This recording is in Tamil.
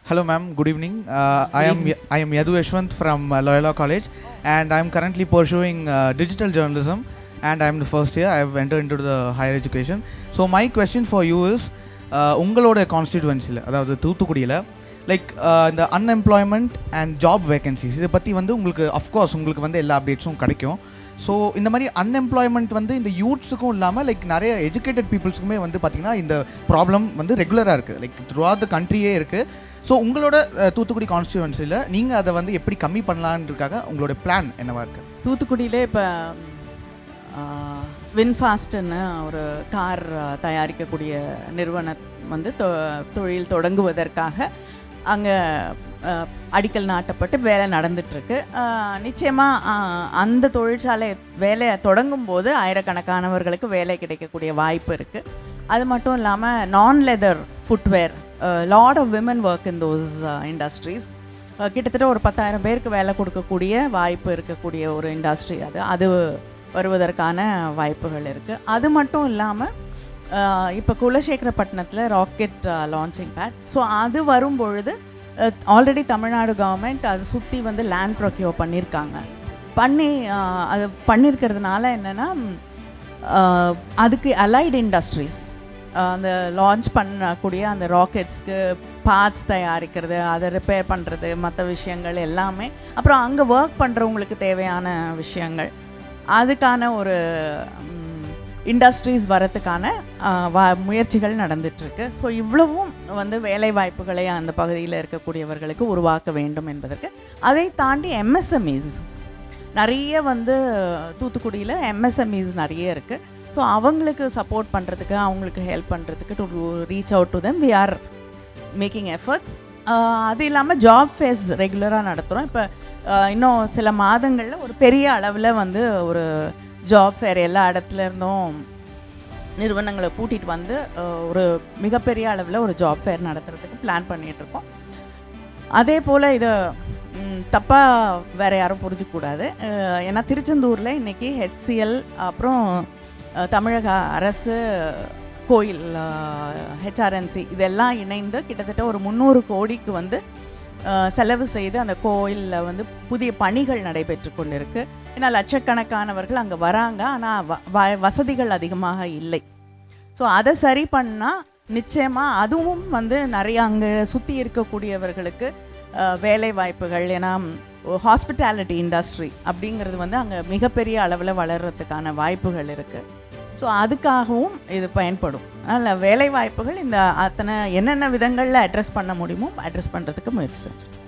Hello, ma'am. Good evening. I am Yadu Yashwant from Loyola College, and I am currently pursuing digital journalism, and I am the first year. I have entered into the higher education. So my question for you is, உங்களோட கான்ஸ்டிடுவன்சியில் அதாவது தூத்துக்குடியில் லைக் இந்த அன்எம்ப்ளாய்மெண்ட் அண்ட் ஜாப் வேகன்சிஸ் இதை பற்றி வந்து உங்களுக்கு அஃப்கோர்ஸ் உங்களுக்கு வந்து எல்லா அப்டேட்ஸும் கிடைக்கும். ஸோ இந்த மாதிரி அன்எம்ப்ளாய்மெண்ட் வந்து இந்த யூத்ஸுக்கும் இல்லாமல் லைக் நிறைய எஜுகேட்டட் பீப்புள்ஸுக்குமே வந்து பார்த்திங்கன்னா இந்த ப்ராப்ளம் வந்து ரெகுலராக இருக்குது, லைக் த்ரூ ஆர் த கண்ட்ரியே இருக்குது. ஸோ உங்களோட தூத்துக்குடி கான்ஸ்டிடுவன்சியில் நீங்கள் அதை வந்து எப்படி கம்மி பண்ணலான்றதுக்காக உங்களோட பிளான் என்னவாக இருக்குது? தூத்துக்குடியிலே இப்போ வின்ஃபாஸ்ட்னு ஒரு கார் தயாரிக்கக்கூடிய நிறுவனம் வந்து தொழில் தொடங்குவதற்காக அங்கே அடிக்கல் நாட்டப்பட்டு வேலை நடந்துகிட்ருக்கு. நிச்சயமாக அந்த தொழிற்சாலை வேலையை தொடங்கும் போது ஆயிரக்கணக்கானவர்களுக்கு வேலை கிடைக்கக்கூடிய வாய்ப்பு இருக்குது. அது மட்டும் இல்லாமல் நான் leather footwear, lot of women work in those industries. கிட்டத்தட்ட ஒரு 10,000 பேருக்கு வேலை கொடுக்கக்கூடிய வாய்ப்பு இருக்கக்கூடிய ஒரு இண்டஸ்ட்ரி அது வருவதற்கான வாய்ப்புகள் இருக்குது. அது மட்டும் இல்லாமல் இப்போ குலசேகரப்பட்டினத்தில் ராக்கெட் லான்ச்சிங் பேட், ஸோ அது வரும்பொழுது ஆல்ரெடி தமிழ்நாடு கவர்மெண்ட் அதை சுற்றி வந்து லேண்ட் ப்ரொக்யூர் பண்ணியிருக்காங்க. அது பண்ணியிருக்கிறதுனால என்னென்னா அதுக்கு அலைடு இண்டஸ்ட்ரீஸ் அந்த லான்ச் பண்ணக்கூடிய அந்த ராக்கெட்ஸ்க்கு பார்ட்ஸ் தயாரிக்கிறது, அதை ரிப்பேர் பண்ணுறது, மற்ற விஷயங்கள் எல்லாமே, அப்புறம் அங்கே ஒர்க் பண்ணுறவங்களுக்கு தேவையான விஷயங்கள், அதுக்கான ஒரு இண்டஸ்ட்ரீஸ் வரத்துக்கான முயற்சிகள் நடந்துகிட்ருக்கு. ஸோ இவ்வளவும் வந்து வேலை வாய்ப்புகளை அந்த பகுதியில் இருக்கக்கூடியவர்களுக்கு உருவாக்க வேண்டும் என்பதற்கு. அதை தாண்டி எம்எஸ்எம்இஸ் நிறைய வந்து தூத்துக்குடியில் எம்எஸ்எம்இஸ் நிறைய இருக்குது. ஸோ அவங்களுக்கு சப்போர்ட் பண்ணுறதுக்கு, அவங்களுக்கு ஹெல்ப் பண்ணுறதுக்கு, to reach out to them we are making efforts. அது இல்லாமல் ஜாப் ஃபேர்ஸ் ரெகுலராக நடத்துகிறோம். இப்போ இன்னும் சில மாதங்களில் ஒரு பெரிய அளவில் வந்து ஒரு ஜாப் ஃபேர் எல்லா இடத்துல இருந்தும் நிறுவனங்களை கூட்டிகிட்டு வந்து ஒரு மிகப்பெரிய அளவில் ஒரு ஜாப் ஃபேர் நடத்துறதுக்கு பிளான் பண்ணிகிட்ருக்கோம். அதே போல் இதை தப்பாக வேறு யாரும் புரிஞ்சிக்கூடாது. ஏன்னா திருச்செந்தூரில் இன்றைக்கி HCL அப்புறம் தமிழக அரசு கோயில் HRNC இதெல்லாம் இணைந்து கிட்டத்தட்ட ஒரு 300 கோடிக்கு வந்து செலவு செய்து அந்த கோயிலில் வந்து புதிய பணிகள் நடைபெற்று கொண்டு இருக்குது. ஏன்னா லட்சக்கணக்கானவர்கள் அங்கே வராங்க, ஆனால் வசதிகள் அதிகமாக இல்லை. ஸோ அதை சரி பண்ணால் நிச்சயமாக அதுவும் வந்து நிறைய அங்கே சுற்றி இருக்கக்கூடியவர்களுக்கு வேலை வாய்ப்புகள், ஏன்னா ஹாஸ்பிட்டாலிட்டி இண்டஸ்ட்ரி அப்படிங்கிறது வந்து அங்கே மிகப்பெரிய அளவில் வளர்கிறதுக்கான வாய்ப்புகள் இருக்குது. ஸோ அதுக்காகவும் இது பயன்படும். அதனால் வேலை வாய்ப்புகள் இந்த அத்தனை என்னென்ன விதங்களில் அட்ரஸ் பண்ண முடியுமோ அட்ரஸ் பண்ணுறதுக்கு முயற்சி செஞ்சுட்டு